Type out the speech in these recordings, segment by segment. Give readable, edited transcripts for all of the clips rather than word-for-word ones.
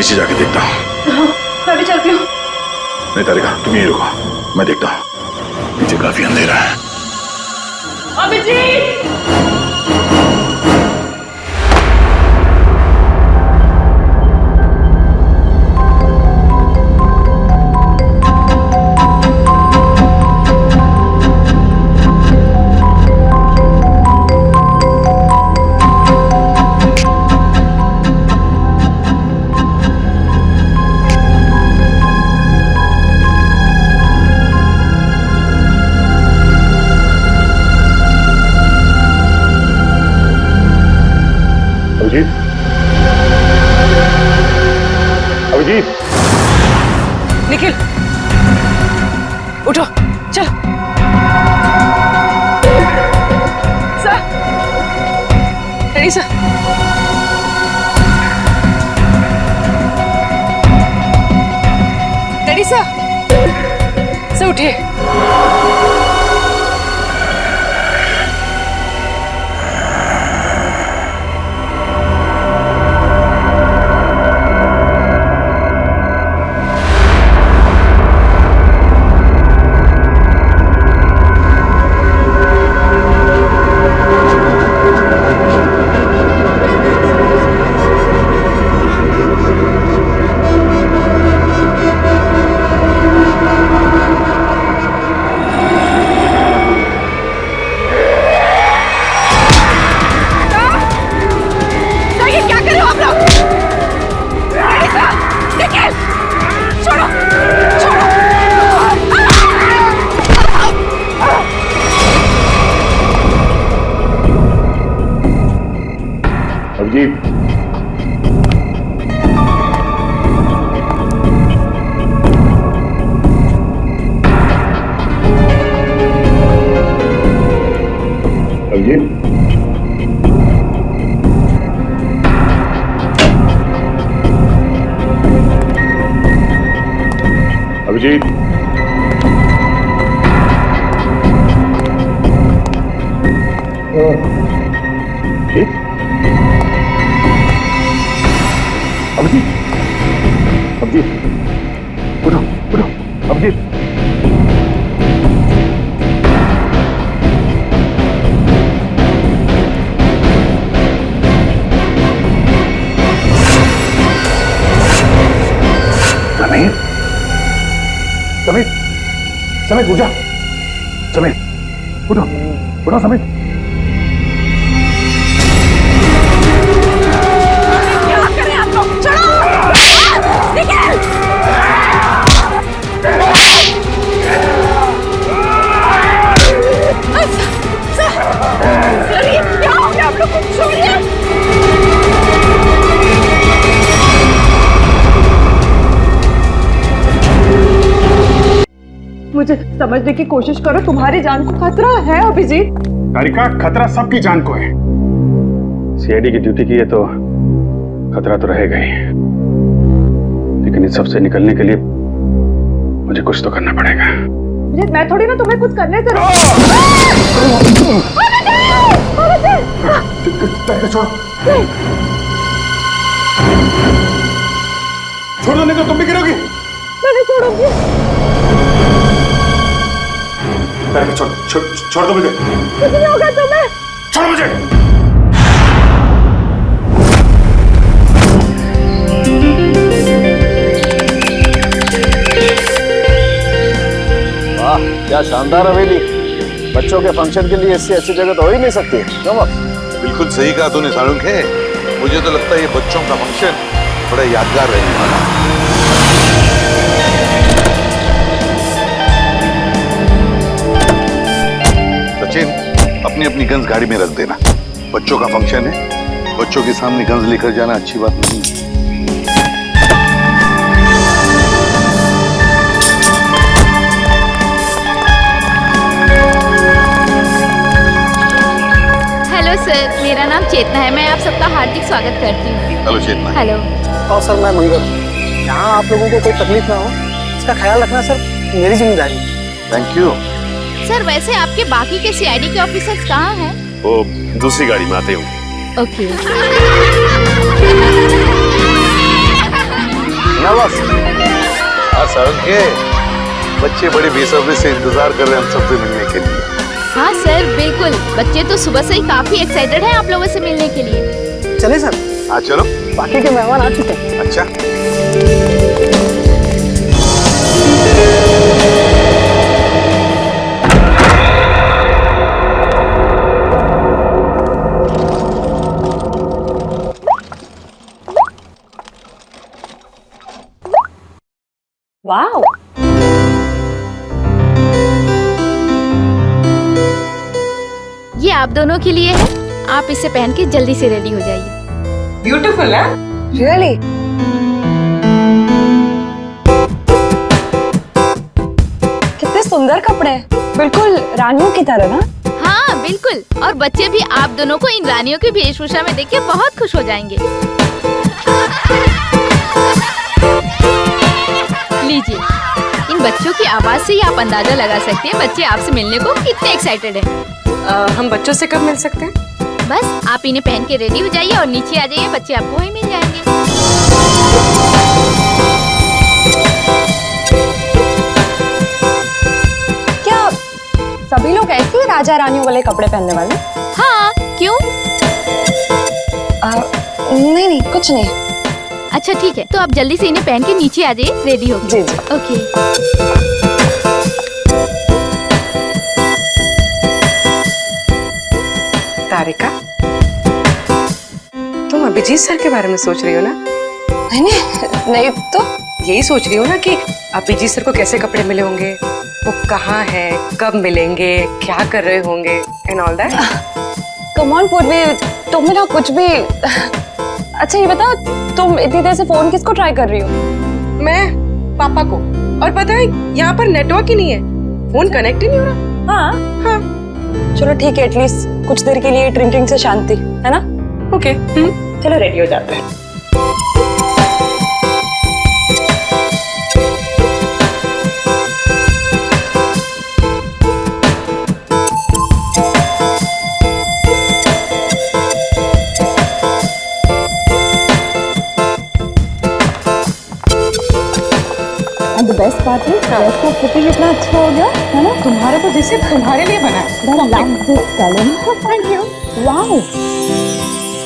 नीचे जाके देखता हूँ। मैं भी चलती हूँ। नहीं तारिका, तुम यहीं रुको, मैं देखता हूँ। नीचे काफी अंधेरा है। अभिजीत! अभिजीत, निखिल, उठो, चलो। Sir, ready sir. Ready sir. Sir उठिए। अभिजीत, अभिजीत, अभिजीत, अभिजीत, अभिजीत, उठो, उठो, अभिजीत। समीर, समीर, समीर उठ जा, समीर, उठो, उठो समीर। मुझे समझने की कोशिश करो, तुम्हारी जान को खतरा है अभिजीत। तारिका, खतरा सबकी जान को है। सीआईडी की ड्यूटी की है तो खतरा तो रहेगा ही, लेकिन इस सब से निकलने के लिए मुझे कुछ तो करना पड़ेगा। अभिजीत, मैं थोड़ी ना तुम्हें कुछ करने से छोड़ दो, नहीं तो तुम भी गिरोगी। मैं नहीं छोड़ूंगी। छोड़ दो मुझे। कुछ नहीं होगा तुम्हें। छोड़ो मुझे। वाह, क्या शानदार हवेली। बच्चों के फंक्शन के लिए इससे अच्छी जगह तो हो ही नहीं सकती है। क्यों बाप? बिल्कुल सही कहा तूने सारुंख है। मुझे तो लगता है ये बच्चों का फंक्शन बड़ा यादगार रहने वाला है। सचिन, अपनी अपनी गन्स गाड़ी में रख देना। बच्चों का फंक्शन है, बच्चों के सामने गन्स लेकर जाना अच्छी बात नहीं है। हेलो सर, मेरा नाम चेतना है। मैं आप सबका हार्दिक स्वागत करती हूँ। हेलो चेतना। हेलो। और सर, मैं मंगल। यहाँ आप लोगों को कोई तकलीफ ना हो, इसका ख्याल रखना सर मेरी जिम्मेदारी है। Thank you. सर, वैसे आपके बाकी के सीआईडी के ऑफिसर्स कहाँ हैं? वो दूसरी गाड़ी में आते हूँ। ओके। बस हाँ सर के बच्चे बड़ी बेसब्री से इंतजार कर रहे हैं हम सबसे मिलने के लिए। हाँ सर बिल्कुल, बच्चे तो सुबह से ही काफी एक्साइटेड हैं आप लोगों से मिलने के लिए। चले सर, हाँ चलो। बाकी के मेहमान आ चुके हैं। अच्छा वाओ, ये आप दोनों के लिए है, आप इसे पहन के जल्दी से रेडी हो जाइए। ब्यूटीफुल है। रियली? कितने सुंदर कपड़े हैं, बिल्कुल रानियों की तरह ना। हाँ बिल्कुल, और बच्चे भी आप दोनों को इन रानियों की वेशभूषा में देख के बहुत खुश हो जाएंगे। लीजिए, इन बच्चों की आवाज से ही आप अंदाजा लगा सकते हैं बच्चे आपसे मिलने को कितने एक्साइटेड हैं। हम बच्चों से कब मिल सकते हैं? बस आप इन्हें पहन के रेडी हो जाइए और नीचे आ जाइए, बच्चे आपको वहीं मिल जाएंगे। क्या सभी लोग ऐसे ही राजा रानियों वाले कपड़े पहनने वाले? हाँ, क्यों? नहीं नहीं, कुछ नहीं। अच्छा ठीक है, तो आप जल्दी से इन्हें पहन के नीचे आ जाइए, रेडी हो जी जी। ओके। तारिका, तुम अभिजीत सर के बारे में सोच रही हो ना? नहीं तो यही सोच रही हो ना कि अभिजीत सर को कैसे कपड़े मिले होंगे, वो कहाँ है, कब मिलेंगे, क्या कर रहे होंगे and all that. Come on पूर्वी, तुम ना कुछ भी। अच्छा ये बता, तुम इतनी देर से फोन किसको ट्राई कर रही हो? मैं पापा को, और पता है यहाँ पर नेटवर्क ही नहीं है, फोन कनेक्ट ही नहीं हो रहा। हाँ, चलो ठीक है, एटलीस्ट कुछ देर के लिए ड्रिंकिंग से शांति, है ना? ओके चलो रेडी हो जाते हैं। The best part is, dress का फिटिंग इतना अच्छा हो गया, है ना? तुम्हारा तो जैसे तुम्हारे लिए बना है। I love this color. Thank you. Wow,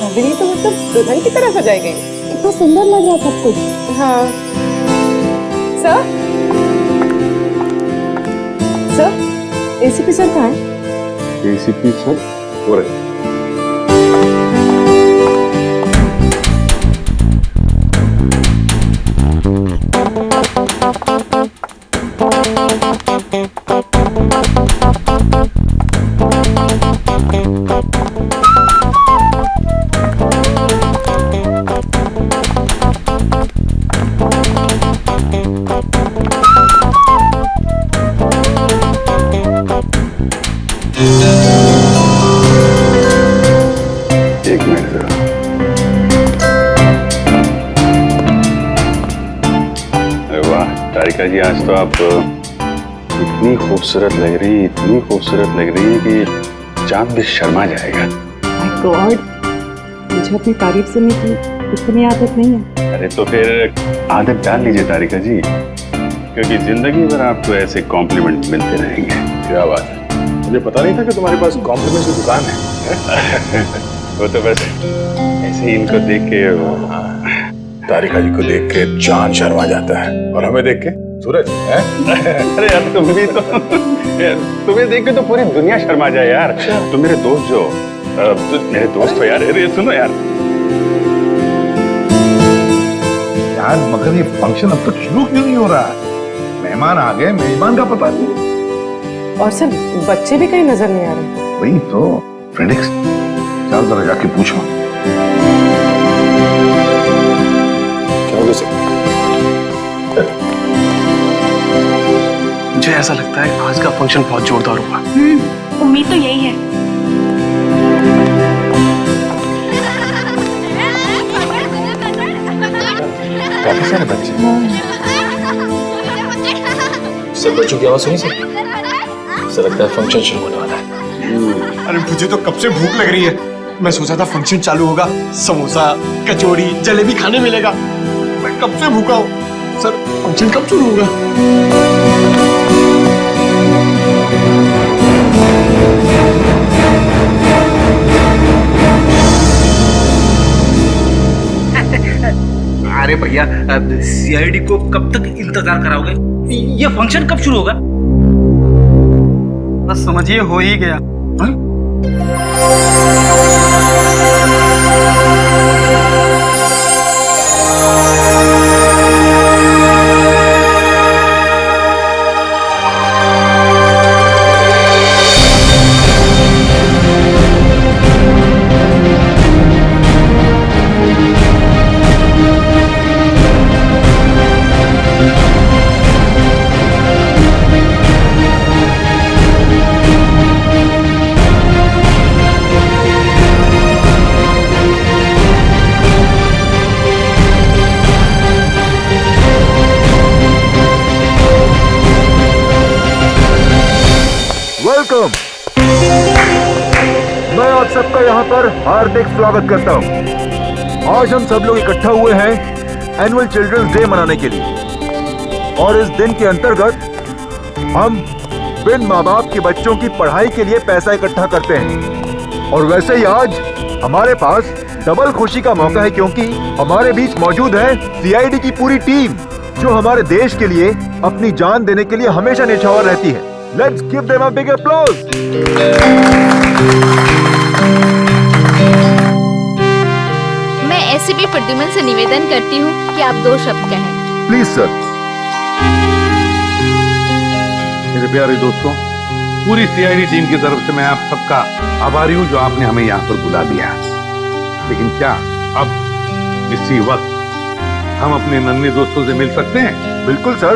अभी तो मतलब दुल्हन की तरह सजाई गई। कितना सुंदर लग रहा है सब कुछ। हाँ सर, सर, एसीपी सर कहाँ है? एसीपी सर हो रहे। एक मिनट जरा। अरे वाह तारिका जी, आज तो आप इतनी खूबसूरत लग रही, इतनी खूबसूरत लग रही है कि चांद भी शर्मा जाएगा। My God, मुझे अपनी तारीफ सुनने की इतनी आदत नहीं है। अरे तो फिर आदत डाल लीजिए तारिका जी, क्योंकि जिंदगी भर आपको ऐसे कॉम्प्लीमेंट मिलते रहेंगे। क्या बात है, मुझे पता नहीं था कि तुम्हारे पास कॉम्प्लीमेंट की दुकान है। वो तो बस ऐसे ही इनको देख के तारिका जी को देख के चांद शर्मा जाता है, और हमें देख के सूरज है? अरे यार तुम भी तो तुम्हें देख के तो पूरी दुनिया शर्मा जाए यार। तुम मेरे दोस्त जो मेरे दोस्त हो यार। अरे सुनो यार, मगर ये फंक्शन अब तक शुरू क्यों नहीं हो रहा? मेहमान आ गए, मेजबान का पता नहीं। और सर बच्चे भी कहीं नजर नहीं आ रहे। वही तो फ्रेंडिक्स, चल जरा जाके पूछो। क्या हो सकता? मुझे ऐसा लगता है आज का फंक्शन बहुत जोरदार होगा। उम्मीद तो यही है। काफी सारे बच्चे। सब बच्चों की आवाज सुनी सर? ऐसा लगता है फंक्शन शुरू होने वाला है। अरे मुझे तो कब से भूख लग रही है। मैं सोचा था फंक्शन चालू होगा, समोसा, कचौड़ी, जलेबी खाने मिलेगा। मैं कब से भूखा हूँ। सर फंक्शन कब शुरू होगा? अरे भैया, सीआईडी को कब तक इंतजार कराओगे? ये फंक्शन कब शुरू होगा? बस समझिए हो ही गया। वेलकम। मैं आप सबका यहाँ पर हार्दिक स्वागत करता हूँ। आज हम सब लोग इकट्ठा हुए हैं एनुअल चिल्ड्रंस डे मनाने के लिए, और इस दिन के अंतर्गत हम बिन माँ बाप के बच्चों की पढ़ाई के लिए पैसा इकट्ठा करते हैं। और वैसे ही आज हमारे पास डबल खुशी का मौका है, क्योंकि हमारे बीच मौजूद है सीआईडी की पूरी टीम, जो हमारे देश के लिए अपनी जान देने के लिए हमेशा न्यौछावर रहती है। Let's give them a big applause. मैं एसीपी प्रद्युमन से निवेदन करती हूँ कि आप 2 शब्द कहें। Please sir. मेरे प्यारे दोस्तों, पूरी सीआईडी टीम की तरफ से मैं आप सबका आभारी हूँ जो आपने हमें यहाँ पर बुला लिया। लेकिन क्या अब इसी वक्त हम अपने नन्हे दोस्तों से मिल सकते हैं? बिल्कुल सर।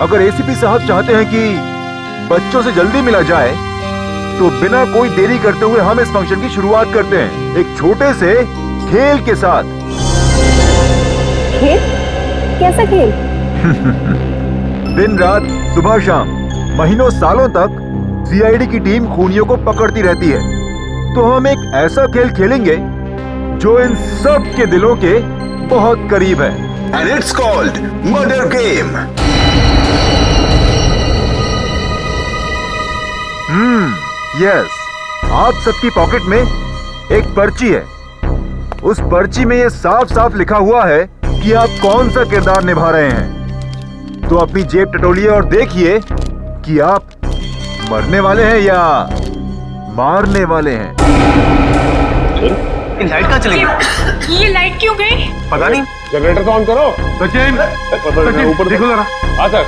अगर एसीपी साहब चाहते हैं कि बच्चों से जल्दी मिला जाए, तो बिना कोई देरी करते हुए हम इस फंक्शन की शुरुआत करते हैं एक छोटे से खेल के साथ। खेल? कैसा खेल? दिन रात सुबह शाम महीनों सालों तक सीआईडी की टीम खूनियों को पकड़ती रहती है, तो हम एक ऐसा खेल खेलेंगे जो इन सब के दिलों के बहुत करीब है। And it's called Murder Game. Yes. आप सबकी पॉकेट में एक पर्ची है। उस पर्ची में ये साफ साफ लिखा हुआ है कि आप कौन सा किरदार निभा रहे हैं। तो अपनी जेब टटोलिए और देखिए कि आप मरने वाले हैं या मारने वाले हैं। लाइट कहाँ चली गई? ये लाइट क्यों गई? पता नहीं। जनरेटर तो ऑन करो। सचिन, ऊपर देखो जरा। हाँ सर।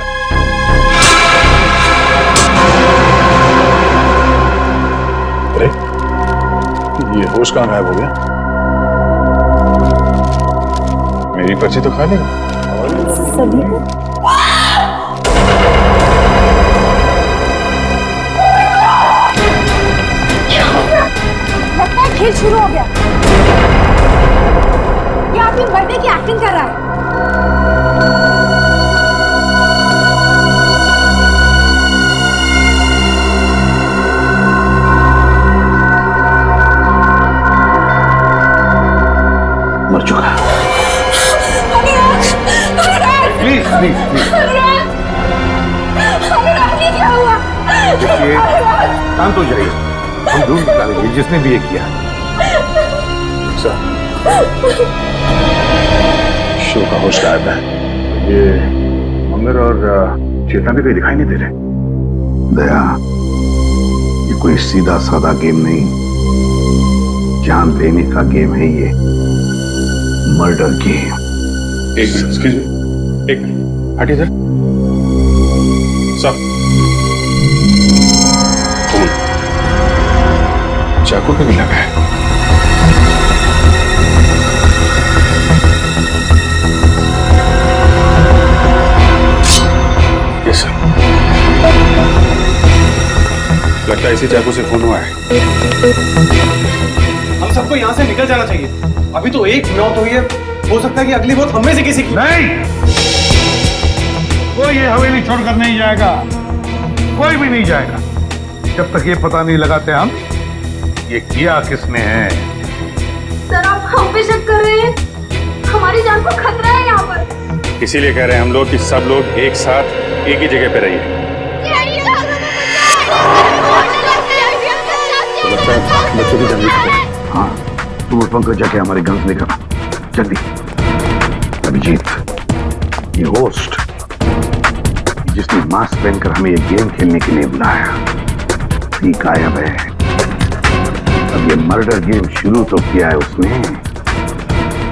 अरे ये होश कहाँ गायब हो गया? मेरी पर्ची तो खाली है। सभी को लगता है खेल शुरू हो गया। ये आदमी बर्थडे की एक्टिंग कर रहा है। मर चुका। Please please please. क्या हुआ? देखिए, शांत हो जाइए। हम ढूंढ निकालेंगे जिसने भी ये किया। शिव का होश गायब है। ये मंगर और चेतना भी कहीं दिखाई नहीं दे रहे। दया, ये कोई सीधा साधा गेम नहीं, जान लेने का गेम है ये। Murder game. एक्सक्यूज मी, एक हटिए सर। सर, खून चाकू पे भी लगा है। Yes sir. लगता है इसी चाकू से खून हुआ है। हम सबको यहाँ से निकल जाना चाहिए। अभी तो एक मौत हुई है, हो सकता है कि अगली मौत हम में से किसी की। नहीं, कोई ये हवेली छोड़कर नहीं जाएगा, कोई भी नहीं जाएगा जब तक ये पता नहीं लगाते हम ये किया किसने है। सर, आप हम पे शक कर रहे हैं? हमारी जान को खतरा है यहाँ पर। इसीलिए कह रहे हैं हम लोग कि सब लोग एक साथ एक ही जगह पे रहिए। तो लगता है बच्चों की जल्दी खत्म। हाँ, तुम और पंकज जाके हमारे गन्स लेकर आओ, जल्दी। अभिजीत, ये होस्ट जिसने मास्क पहनकर हमें ये गेम खेलने के लिए बुलाया, ये गायब है। अब ये मर्डर गेम शुरू तो किया है उसने,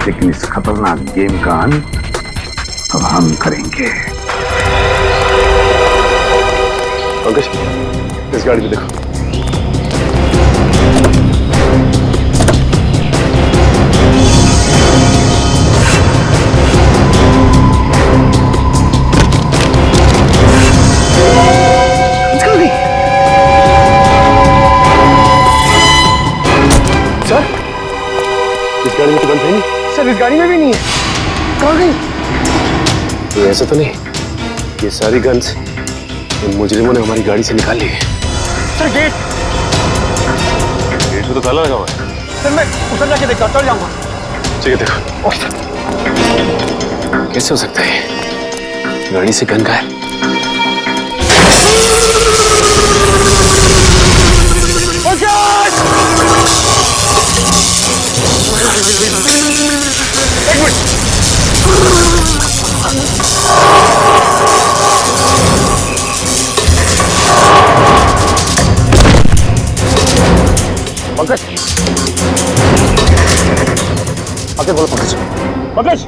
लेकिन इस खतरनाक गेम का अंत अब हम करेंगे। पंकज, इस गाड़ी में देखो। सर, इस गाड़ी में तो गन है नहीं। सर इस गाड़ी में भी नहीं है, कहाँ गई? तो ऐसा तो नहीं ये सारी गन्स इन मुजरिमों ने हमारी गाड़ी से निकाल ली है। सर गेट पे तो ताला लगा हुआ है। सर मैं उधर जाके देखता हूँ, चल जाऊंगा। ठीक है देखो। कैसे हो सकता है गाड़ी से गन गायब? पंकज, आगे बोलो पंकज। पंकज,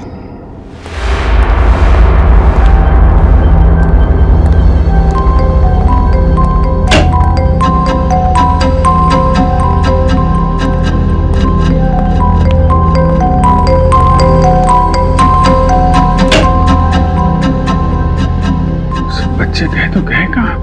बच्चे गए तो गए कहाँ?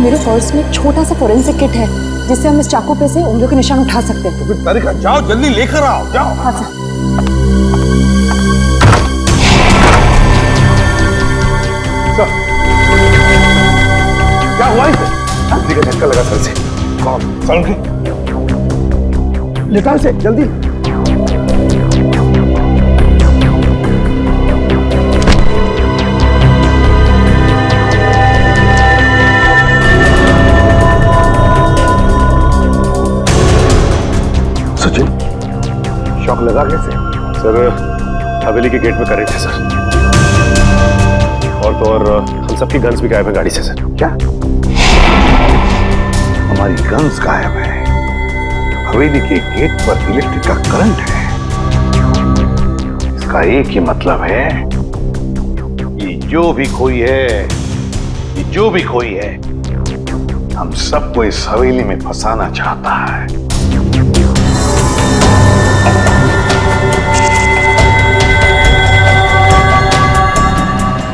मेरे पर्स में एक छोटा सा फोरेंसिक किट है जिससे हम इस चाकू पे से उंगलियों के निशान उठा सकते हैं। तो फिर तारिका जाओ जल्दी लेकर आओ, जाओ। हाँ सर। क्या हुआ इसे? जल्दी का झटका लगा सर से। कौन? लेटाल से जल्दी। सचिन, शॉक लगा कैसे? सर हवेली के गेट में कर रहे थे सर, और तो और हम सबकी गन्स भी गायब है गाड़ी से सर। क्या हमारी गन्स गायब है? हवेली के गेट पर इलेक्ट्रिक का करंट है। इसका एक ही मतलब है, ये जो भी कोई है हम सबको इस हवेली में फंसाना चाहता है।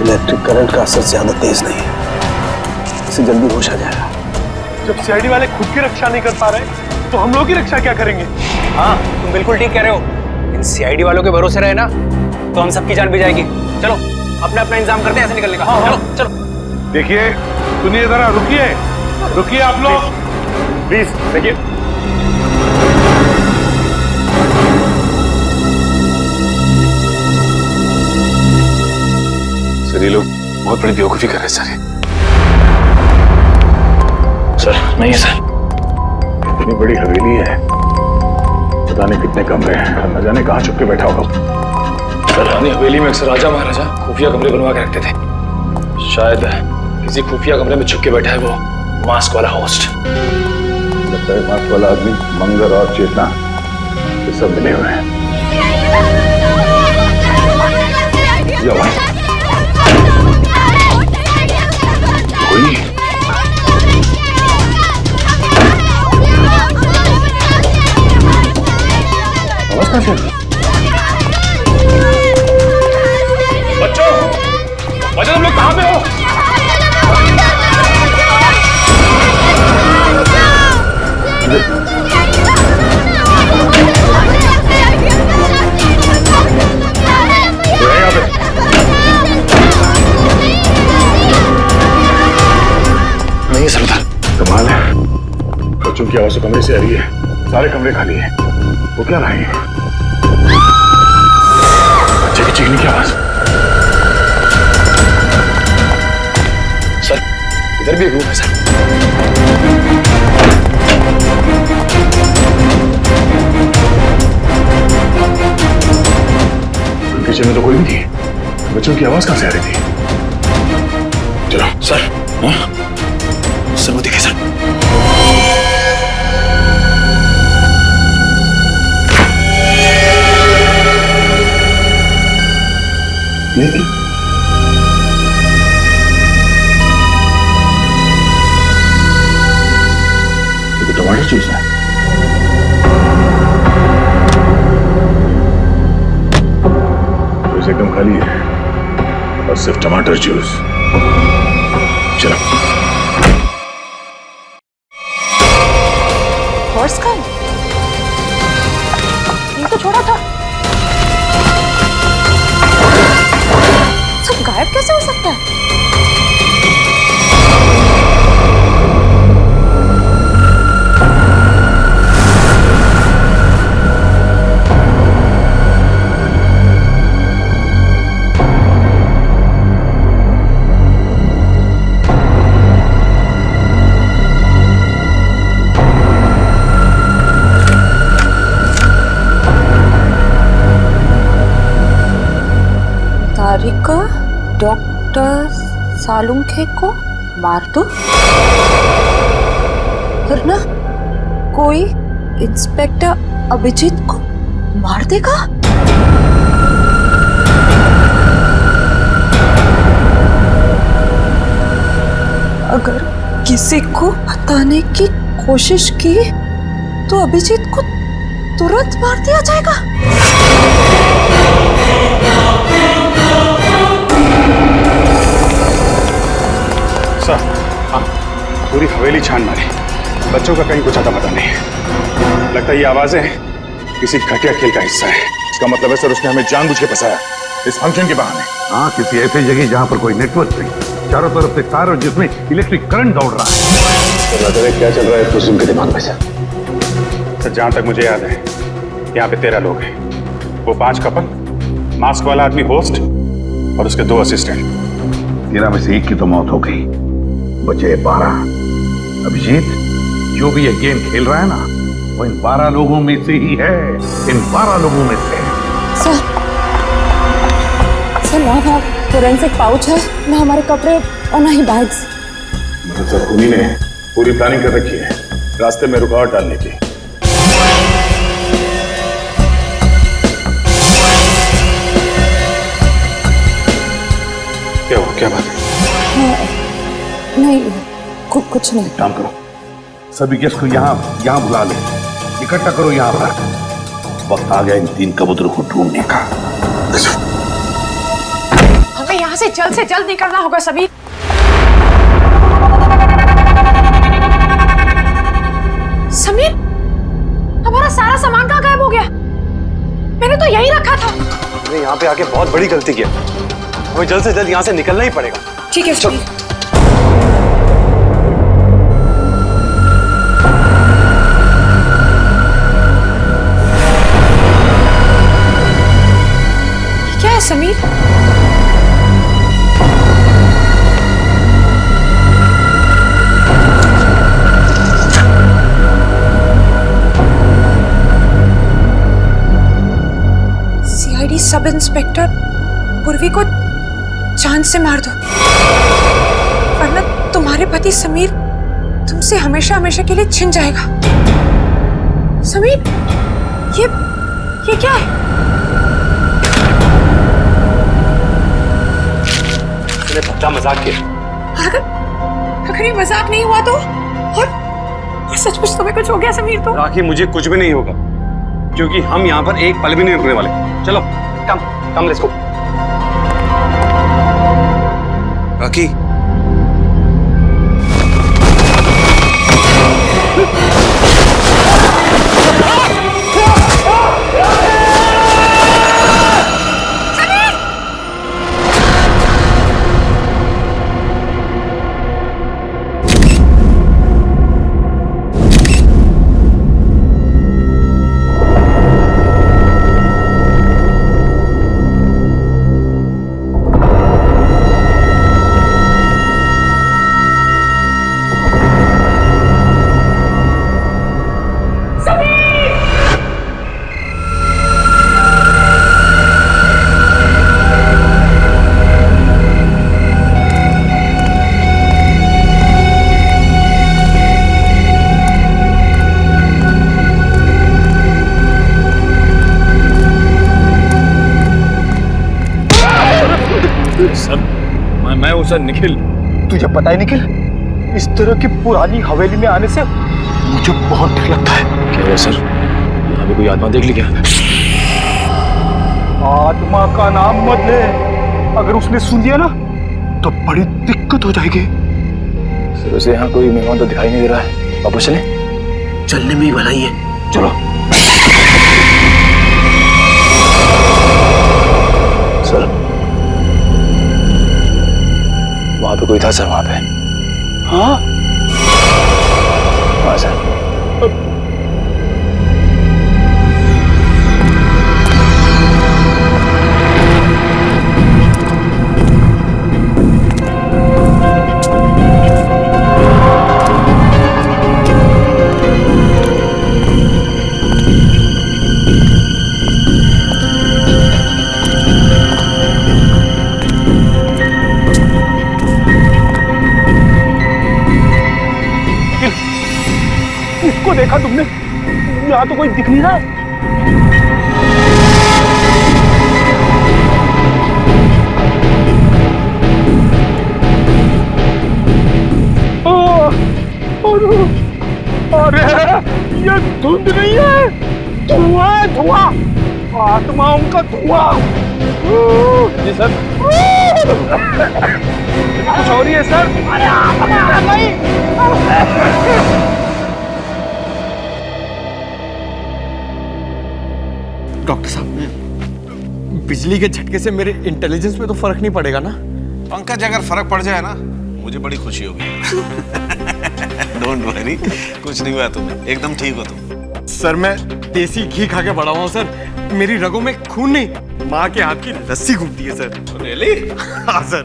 इलेक्ट्रिक करंट का असर ज्यादा तेज नहीं है, इससे जल्दी होश आ जाएगा। जब सीआईडी वाले खुद की रक्षा नहीं कर पा रहे तो हम लोग की रक्षा क्या करेंगे? हाँ तुम बिल्कुल ठीक कह रहे हो। इन सीआईडी वालों के भरोसे रहे ना तो हम सबकी जान भी जाएगी। चलो अपना अपना इंतजाम करते हैं ऐसे निकलने का। चलो चलो। देखिए सुनिए जरा, रुकिए आप लोग प्लीज देखिए। सर ये लोग बहुत बड़ी बेवकूफी कर रहे हैं सर। सर नहीं है सर, इतनी बड़ी हवेली है, पता नहीं कितने कमरे हैं, न जाने कहाँ छुप के बैठा होगा। रानी हवेली में अक्सर राजा महाराजा खुफिया कमरे बनवा के रखते थे। शायद किसी खुफिया कमरे में छुप के बैठा है वो मास्क वाला होस्ट। लगता है मास्क वाला आदमी मंगर और चेतना ये सब मिले हुए हैं। कोई बच्चों, बच्चों तुम लोग कहाँ पे हो? नहीं सरदार। कमाल है, बच्चों की आवाज कमरे से आ रही है, सारे कमरे खाली हैं। वो क्या रहा है? बच्चे की चीखने की आवाज। सर इधर भी एक रूम है सर। किचन में तो कोई नहीं थी, बच्चों की आवाज कहां से आ रही थी? चलो सर। हाँ? सर वो दिखे सर। ये तो टमाटर जूस है। जूस एकदम खाली है और सिर्फ टमाटर जूस। चलो हॉर्स का ये तो छोड़ा था, सब गायब कैसे हो सकता है? तारिका डॉक्टर सालुंखे को मार दो, वरना कोई इंस्पेक्टर अभिजीत को मार देगा। अगर किसी को बताने की कोशिश की तो अभिजीत को तुरंत मार दिया जाएगा। सर, हाँ, पूरी हवेली छान मारी, बच्चों का कहीं कुछ आता पता नहीं। लगता है ये आवाजें किसी घटिया खेल का हिस्सा है। इसका मतलब है सर उसने हमें जानबूझ के फंसाया इस फंक्शन के बहाने। हाँ, किसी ऐसी जगह जहाँ पर कोई नेटवर्क नहीं, चारों तरफ से तार और जिसमें इलेक्ट्रिक करंट दौड़ रहा है। क्या चल रहा है कुसुम के दिमाग में सर? सर जहाँ तक मुझे याद है यहाँ पे 13 लोग हैं। वो 5 कपल, मास्क वाला आदमी होस्ट और उसके 2 असिस्टेंट। 13 में से 1 की तो मौत हो गई, बचे 12। अभिजीत जो भी ये गेम खेल रहा है ना, वो इन 12 लोगों में से ही है, इन 12 लोगों में से। सर ना फोरेंसिक पाउच है, ना हमारे कपड़े और ना ही बैग्स। मतलब सर उन्हीं ने पूरी प्लानिंग कर रखी है रास्ते में रुकावट डालने की। क्या हुआ, क्या बात है? नहीं कुछ नहीं। काम करो, सभी गेस्ट को यहाँ बुला ले, इकट्ठा करो यहाँ पर। वक्त आ गया इन 3 कबूतरों को ढूंढने का। हमें यहाँ से जल्द निकलना होगा सभी। समीर, हमारा सारा सामान कहाँ गायब हो गया? मैंने तो यही रखा था। हमने यहाँ पे आके बहुत बड़ी गलती की, हमें जल्द से जल्द यहाँ से निकलना ही पड़ेगा। ठीक है चलो। क्या है समीर? सब इंस्पेक्टर पूर्वी को जान से मार दो, वरना तुम्हारे पति समीर तुमसे हमेशा हमेशा के लिए छिन जाएगा। समीर, ये क्या है? मैंने पक्का मजाक किया। अगर ये मजाक नहीं हुआ तो और सचमुच तुम्हें कुछ हो गया समीर तो? राखी, मुझे कुछ भी नहीं होगा, क्योंकि हम यहाँ पर एक पल भी नहीं रुकने वाले। चलो come let's go. Rakhi, sir Nikhil, तुझे पता है निखिल, इस तरह की पुरानी हवेली में आने से मुझे बहुत डर लगता है। क्या हुआ सर? यहाँ भी कोई आत्मा देख ली क्या? आत्मा का नाम मत ले, अगर उसने सुन लिया ना तो बड़ी दिक्कत हो जाएगी। सर वैसे यहाँ कोई मेहमान तो दिखाई नहीं दे रहा है, वापस चलें? चलने में ही भलाई है, चलो। सर वहां पे कोई था सर, वहां पे। हाँ सर। इसको देखा तुमने? यहाँ तो कोई दिख नहीं रहा। अरे ये धुंध नहीं है, धुआं है, धुआं, आत्माओं का धुआं। जी सर। कुछ हो रही है सर। अरे आत्मा नहीं। डॉक्टर साहब, बिजली के झटके से मेरे इंटेलिजेंस में तो फर्क नहीं पड़ेगा ना? पंकज, अगर फर्क पड़ जाए ना मुझे बड़ी खुशी होगी। डोंट वरी, कुछ नहीं हुआ तुम्हें, एकदम ठीक हो तुम। सर मैं देसी घी खा के बड़ा हुआ हूँ सर, मेरी रगों में खून नहीं, माँ के हाथ की लस्सी घूमती है सर। रियली? हाँ सर,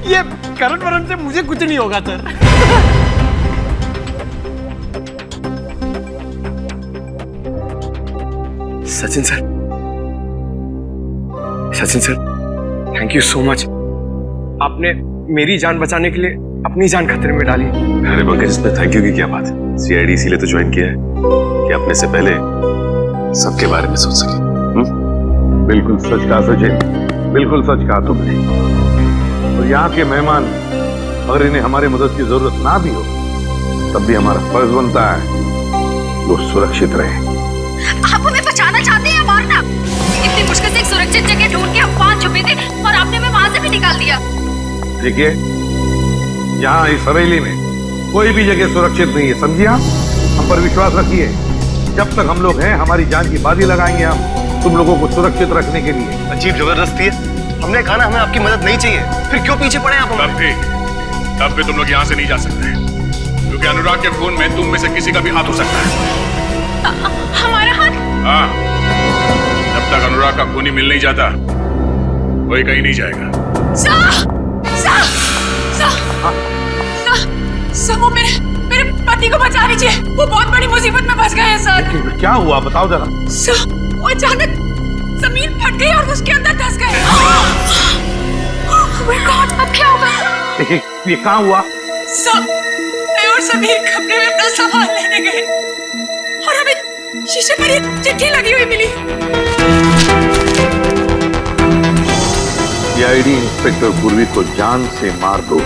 ये करंट वरंट से मुझे कुछ नहीं होगा sir. Sachin sir, thank you so much. आपने मेरी जान बचाने के लिए अपनी जान खतरे में डाली। अरे पंकज, इसमें थैंक यू की क्या बात है? सीआईडी इसीलिए तो ज्वाइन किया है कि अपने से पहले सबके बारे में सोच सके। बिल्कुल सच कहा सचिन, बिल्कुल सच कहा तुमने। और यहाँ के मेहमान अगर इन्हें हमारी मदद की जरूरत ना भी हो तब भी हमारा फर्ज बनता है वो सुरक्षित रहे। आप हमें बचाना चाहते हैं या मारना? इतनी मुश्किल से एक सुरक्षित जगह ढूंढ के हम वहां छुपे थे और आपने हमें वहां से भी निकाल दिया। देखिए, यहाँ इस हवेली में कोई भी जगह सुरक्षित नहीं है, समझिए? हम पर विश्वास रखिए, जब तक हम लोग हैं हमारी जान की बाजी लगाएंगे हम तुम लोगों को सुरक्षित रखने के लिए। अजीब जबरदस्ती है, हमने कहा ना हमें आपकी मदद नहीं चाहिए, फिर क्यों पीछे पड़े आप? तब भी तुम लोग यहाँ से नहीं जा सकते, क्योंकि अनुराग के खून में तुम में से किसी का भी हाथ हो सकता है। हमारा हाथ? हाँ, जब तक अनुराग का खून ही मिल नहीं जाता कोई कहीं नहीं जाएगा। सर वो मेरे पति को बचा लीजिए, वो बहुत बड़ी मुसीबत में फंस गए हैं सर। क्या हुआ बताओ जरा। सर वो अचानक जमीन फट गई और उसके अंदर धंस गए। Oh my God, अब क्या होगा? ये कहाँ हुआ? सब मैं और समीर कमरे में अपना सामान लेने गए और हमें शीशे पर एक चिट्ठी लगी हुई मिली। सीआईडी इंस्पेक्टर पूर्वी को जान से मार दो,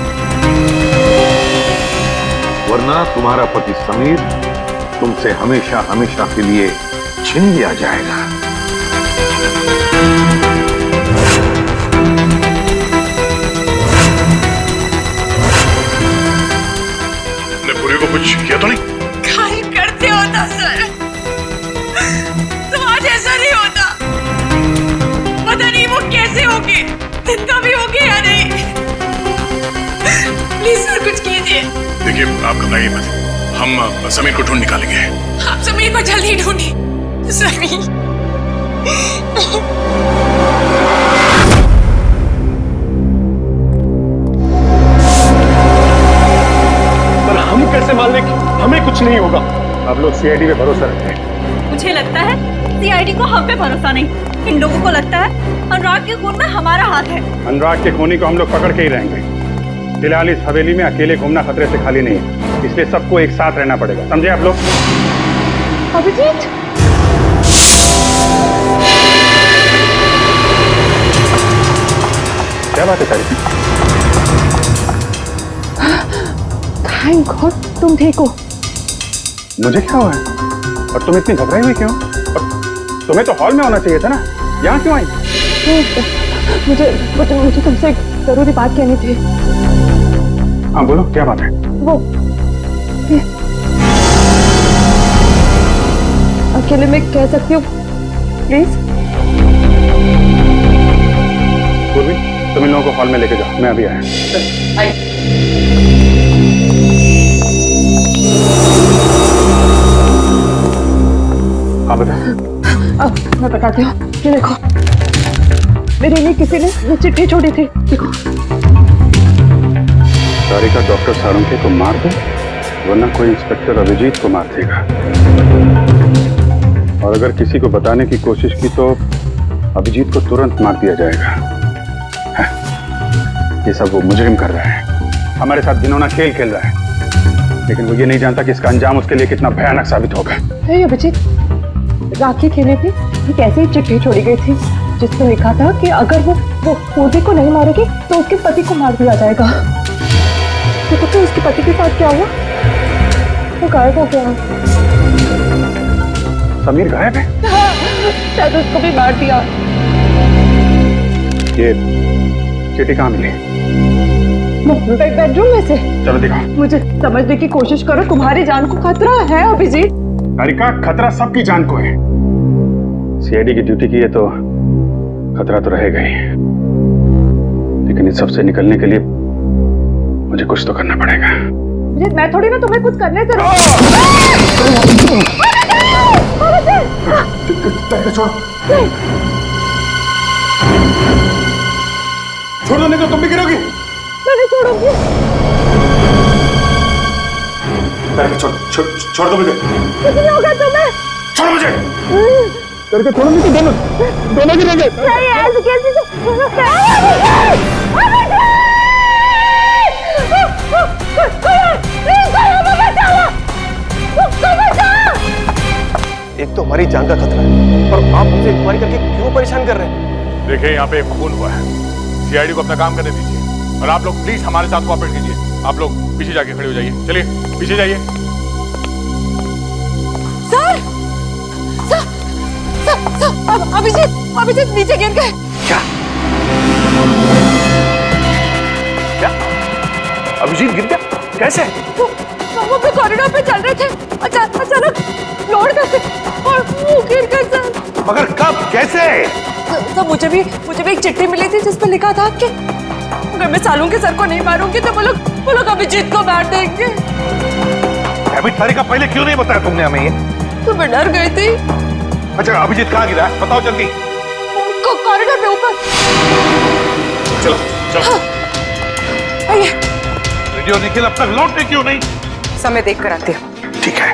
वरना तुम्हारा पति समीर तुमसे हमेशा हमेशा के लिए छीन लिया जाएगा। तुमने पूरी को कुछ किया तो नहीं? काहे करते होता सर, तुम्हारे जैसा नहीं होता। पता नहीं वो कैसे होगी, जिंदा भी होगी या नहीं। प्लीज सर कुछ कीजिए। देखिए आप घबराइए मत, हम समीर को ढूंढ निकालेंगे। आप समीर को जल्दी ढूंढिए। समीर पर हम कैसे मान लें कि हमें कुछ नहीं होगा? आप लोग सीआईडी पे भरोसा रखते हैं। मुझे लगता है सीआईडी को हम पे भरोसा नहीं, इन लोगों को लगता है अनुराग के खून में हमारा हाथ है। अनुराग के खूनी को हम लोग पकड़ के ही रहेंगे। फिलहाल इस हवेली में अकेले घूमना खतरे से खाली नहीं है, इसलिए सबको एक साथ रहना पड़ेगा, समझे आप लोग? अभिजीत, क्या बात है सारी? थैंक गॉड तुम ठीक हो। मुझे क्या हुआ है? और तुम इतनी घबराई हुई क्यों? और तुम्हें तो हॉल में होना चाहिए था ना, यहाँ क्यों आई? मुझे तुमसे एक जरूरी बात कहनी थी। हाँ बोलो, क्या बात है? वो अकेले में कह सकती हूँ प्लीज? पूर्वी तुम इन लोगों को हॉल में लेके जाओ, मैं अभी आया। हाँ बता। अब मैं बताती हूँ, ये देखो मेरे लिए किसी ने ये चिट्ठी छोड़ी थी, देखो। सारिका डॉक्टर सारंगी को मार दो, वरना कोई इंस्पेक्टर अभिजीत को मार देगा। और अगर किसी को बताने की कोशिश की तो अभिजीत को तुरंत मार दिया जाएगा। ये सब वो मुजरिम कर रहा है, हमारे साथ घिनौना खेल खेल रहा है, लेकिन वो ये नहीं जानता कि इसका अंजाम उसके लिए कितना भयानक साबित होगा। अभिजीत, राखी के लिए भी एक ऐसी चिट्ठी छोड़ी गई थी जिसमें लिखा था कि अगर वो पूर्वी को नहीं मारेगी तो उसके पति को मार दिया जाएगा। तो पता है उसके पति के साथ क्या हुआ? वो गायब हो गया। समीर गायब है? शायद उसको भी मार दिया। ये चिट्ठी कहाँ मिली? बेडरूम में से। चलो दिखाओ। मुझे समझने की कोशिश करो, तुम्हारी जान को खतरा है अभिजीत। सारिका, खतरा सबकी जान को है। सीआईडी की ड्यूटी की है तो खतरा तो रहेगा ही, लेकिन इस सबसे निकलने के लिए मुझे कुछ तो करना पड़ेगा। मैं थोड़ी ना तुम्हें कुछ करने से छोड़ दो, नहीं तो तुम भी गिरोगी। मैं नहीं छोड़ूंगी। छोड़ दो मुझे। कुछ नहीं होगा तुम्हें। छोड़ो मुझे। करके छोड़ो, नहीं तो दोनों गिरोगे। नहीं ऐसे कैसे? एक तो हमारी जान का खतरा है और आप हमसे इंक्वायरी करके क्यों परेशान कर रहे हैं? देखिए यहाँ पे एक खून हुआ है, सीआईडी को अपना काम करने दीजिए और आप लोग प्लीज हमारे साथ कोऑपरेट कीजिए। आप लोग पीछे जाके खड़े हो जाइए, चलिए पीछे जाइए। सर, अभिजीत नीचे गिर गए। क्या? अभिजीत गिर गया? कैसे? वो अपने कॉरिडोर पे चल रहे थे, अचानक फ्लोर से और वो गिर गए सर। मगर कब, कैसे? सर मुझे भी एक चिट्ठी मिली थी जिस पर लिखा था कि अगर मैं सालू के सर को नहीं मारूंगी तो वो लोग अभिजीत को मार देंगे। अभी सारिका पहले क्यों नहीं बताया तुमने हमें ये? तो मैं डर गई थी। अच्छा अभिजीत कहाँ गिरा है? बताओ जल्दी। कॉरिडोर में ऊपर। चलो चलो। आइए। रेडियो निखिल अब तक लौटने क्यों नहीं? समय देख कर आते हो। ठीक है,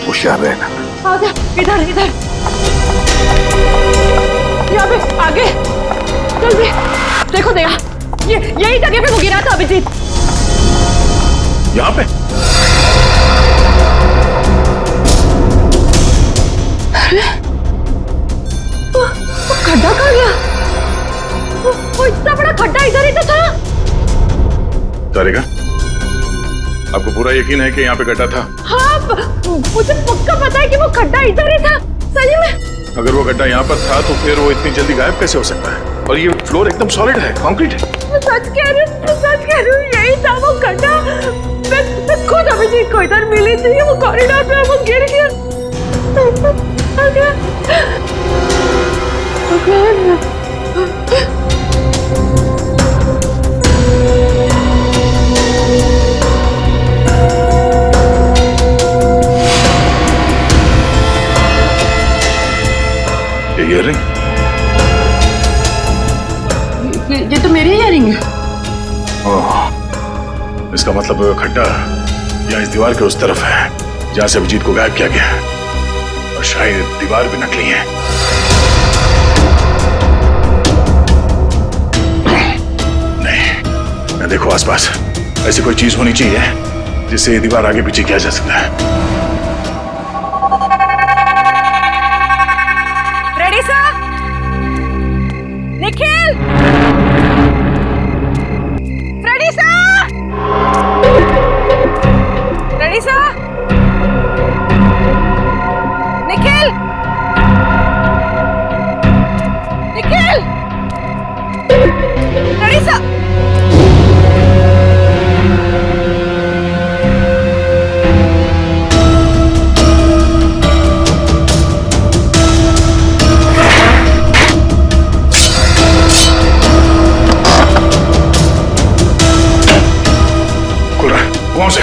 होशियार रहना। आ गया, इधर। यहाँ पे आगे जल्दी देखो दया, ये यही जगह पे वो गिरा था अभिजीत। यहाँ पे? अरे वो खड्डा कहाँ गया? वो इतना बड़ा खड्डा इधर ही तो था। तारिका, आपको पूरा यकीन है कि यहाँ पे गड्ढा था? हाँ, मुझे पक्का पता है कि वो खड्डा इधर ही था, सही में। अगर वो गड्ढा यहाँ पर था तो फिर वो इतनी जल्दी गायब कैसे हो सकता है? और ये फ्लोर एकदम सॉलिड है, कंक्रीट है। मैं सच कह रही हूँ, यही था वो गड्ढा। मैं खुद अभिजीत को इधर मिली थी, वो कॉरिडोर पे वो गिर गया। इयररिंग? ये तो मेरी इयररिंग है। ओह, इसका मतलब वो खड्डा यहाँ इस दीवार के उस तरफ है जहाँ से अभिजीत को गायब किया गया है, और शायद दीवार भी नकली है। नहीं, मैं देखो आसपास ऐसी कोई चीज होनी चाहिए जिससे ये दीवार आगे पीछे किया जा सकता है। निखिल! फ्रेडिसा! फ्रेडिसा! निखिल! निखिल! फ्रेडिसा! कौन से?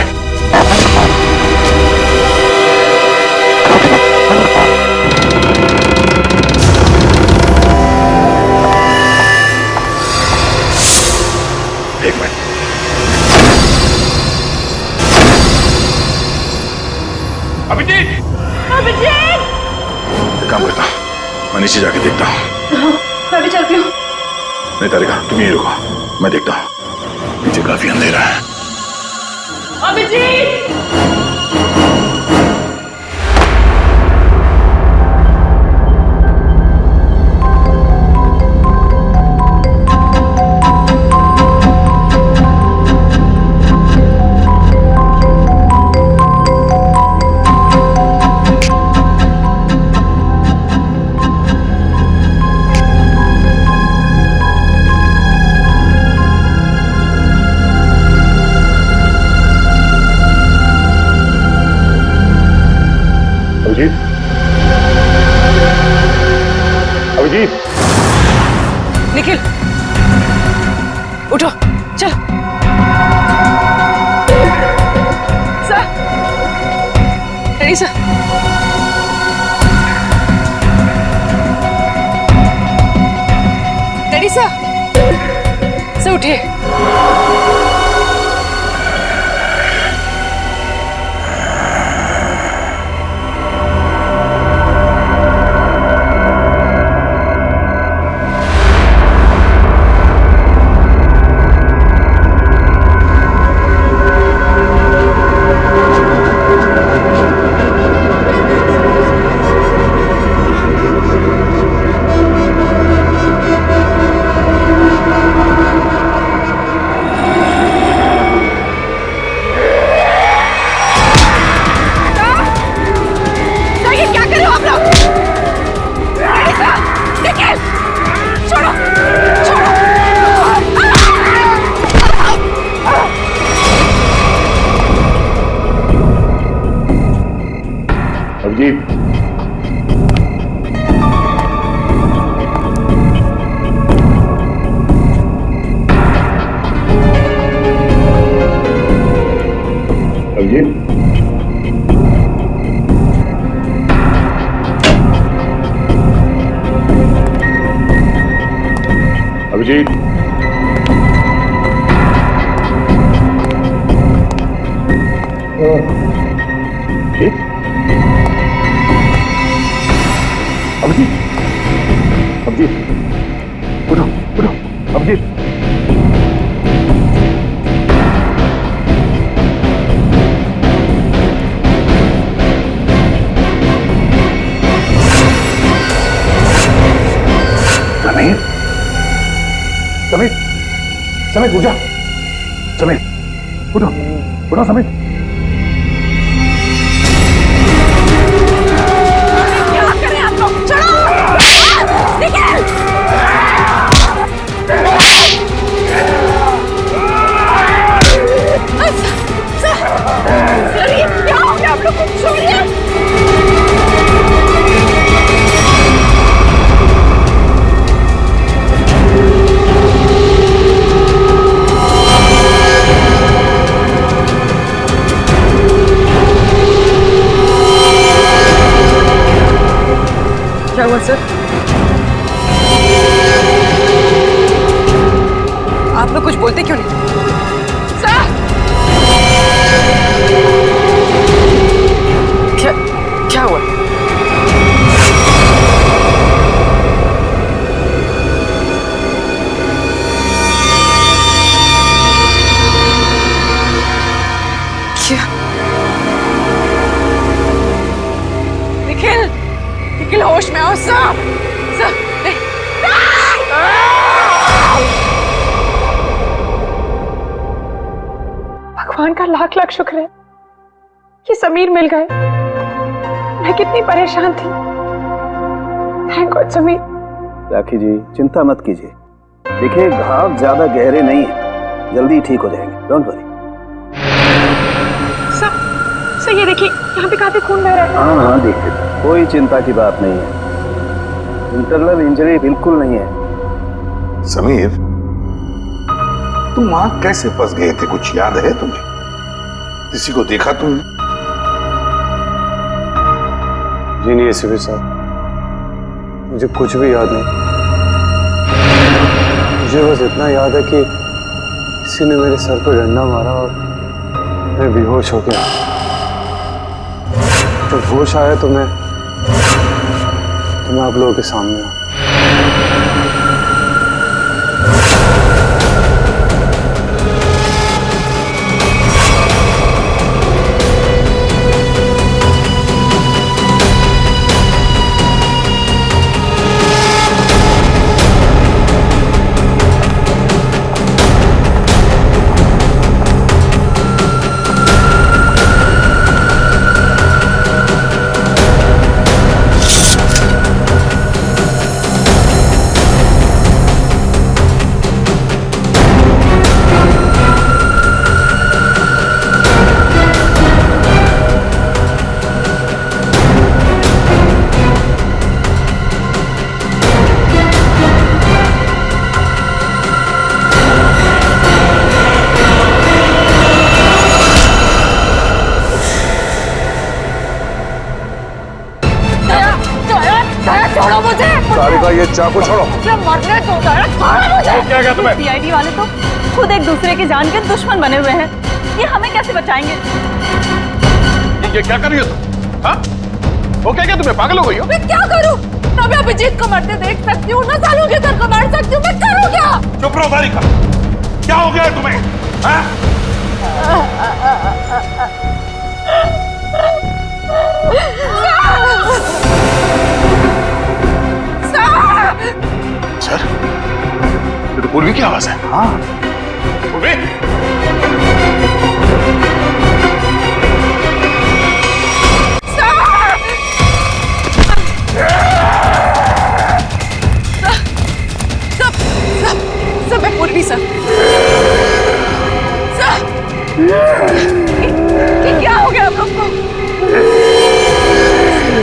एक मिनट। अभिजीत! अभिजीत! एक काम करता हूं, मैं नीचे जाके देखता हूँ। मैं भी चलती हूँ। नहीं तारिका, तुम यहीं रुको, मैं देखता हूँ। नीचे काफी अंधेरा है। अभिजीत! अभिजीत! निखिल, उठो, चल। सर, फ्रेडिसा। फ्रेडिसा, सर उठिए। अभिजीत! अभिजीत! अभिजीत! अभिजीत! अभिजीत उठो उठो अभिजीत। समीर समीर समीर उठ जा। समीर उठो उठो समीर। क्या करें आप लोग? चलो निकल। सर ये क्या हो गया आप लोग को? छोड़िए। क्या हुआ सर? आप लोग कुछ बोलते क्यों नहीं? क्या क्या हुआ? क्या? निखिल निखिल होश में आओ। सब भगवान का लाख लाख शुक्र है कि समीर मिल गए। मैं कितनी परेशान थी। Thank God Sameer. राखी जी चिंता मत कीजिए, देखिए घाव ज्यादा गहरे नहीं है, जल्दी ठीक हो जाएंगे, डोंट वरी। सर ये देखिए यहाँ पे काफी खून बह रहा है। हाँ हाँ देखते थे, कोई चिंता की बात नहीं है, इंटरनल इंजरी बिल्कुल नहीं है। समीर तुम वहां कैसे फंस गए थे, कुछ याद है तुम्हें? किसी को देखा तुमने? जी नहीं एसीपी साहब, मुझे कुछ भी याद नहीं। मुझे बस इतना याद है कि किसी ने मेरे सर पर डंडा मारा और मैं बेहोश हो गया। जब होश आया तो मैं आप लोगों के सामने आ। छोड़ो मुझे। सारिका ये चाकू छोड़ो। मरने दो मुझे। क्या क्या तुम्हें? सीआईडी वाले तो खुद एक दूसरे के जान के दुश्मन बने हुए हैं, ये हमें कैसे बचाएंगे? ये क्या कर रही हो तुम? हाँ? वो क्या तुम्हें पागल हो गई हो? मैं क्या करूं? मैं अभिजीत को मरते देख सकती हूँ, ना सालों के सर को मार सकती हूँ, मैं करूँ क्या? चुप रहो सारिका, क्या हो गया है तुम्हें? हाँ? सर, ये तो पूर्वी की आवाज है। हाँ पूर्वी। सब मैं पूर्वी सर। क्या हो गया आप लोग को?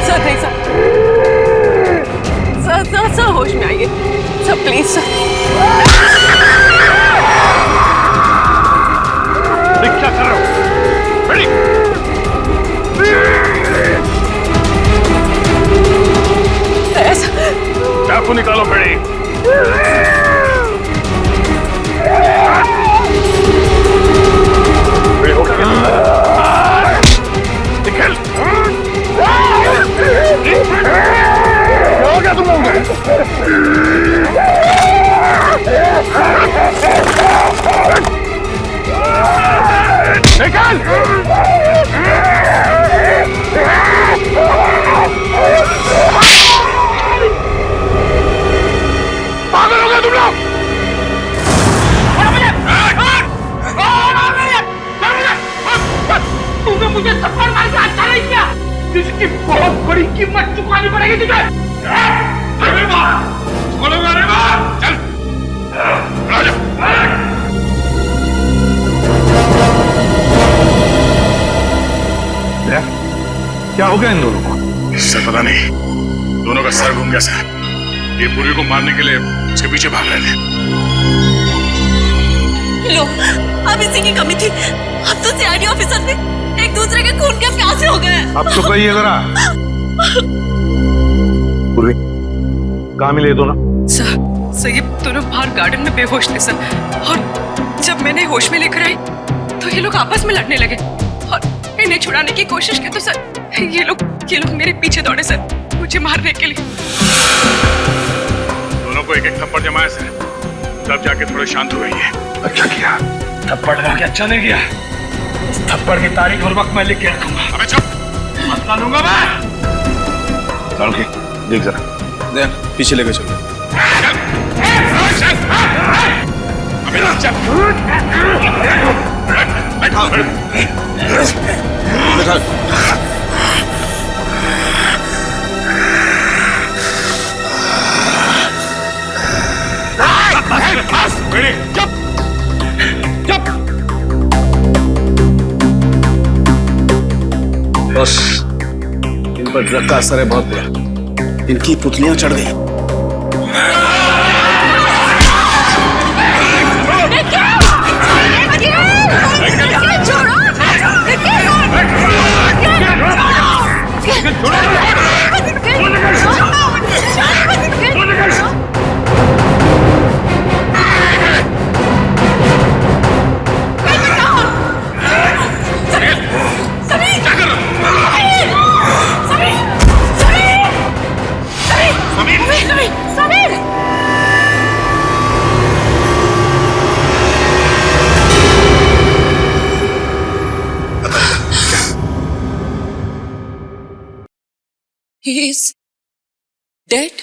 सर नहीं सर होश में आइए सर, प्लीज सर। क्या कर रहे हो? रेडी? चाकू निकालो बेड़ी। निकल। क्या हो गया तुम लोग? निकल! पागल हो गए तुम लोग? तूने मुझे थप्पड़ मार के अच्छा नहीं किया, जिसकी बहुत बड़ी कीमत चुकानी पड़ेगी तुझे। अरे वाह! चलो अरे वाह! चल! राजा! क्या हो गया इन दोनों को? सर पता नहीं, दोनों का सर घूम गया सर। ये पूर्वी को मारने के लिए उसके पीछे भाग रहे थे। लो, अब इसी की कमी थी। अब तो सीआईडी ऑफिसर थे, एक दूसरे के खून के प्यासे हो गए। अब तो कहिए जरा। पूर्वी, कहाँ मिले ये दोनों? सर ये दोनों बाहर गार्डन में बेहोश थे सर, और जब मैंने होश में लेकर आई तो ये लोग आपस में लड़ने लगे और इन्हें छुड़ाने की कोशिश की तो सर ये लोग मेरे पीछे दौड़े सर, मुझे मारने के लिए। दोनों को एक एक थप्पड़ जमाया सर, तब जाके थोड़े शांत हो गई है। अच्छा किया। थप्पड़ लगा के अच्छा नहीं किया। इस थप्पड़ की तारीख और वक्त मैं लिख के रखूंगा। अबे चुप! मत लूंगा मैं। सालुंखे, देख जरा। देख, पीछे लेके चलो। बस, इन पर ड्रग का असर है बहुत बुरा। इनकी पुतलियां चढ़ गई। He is dead.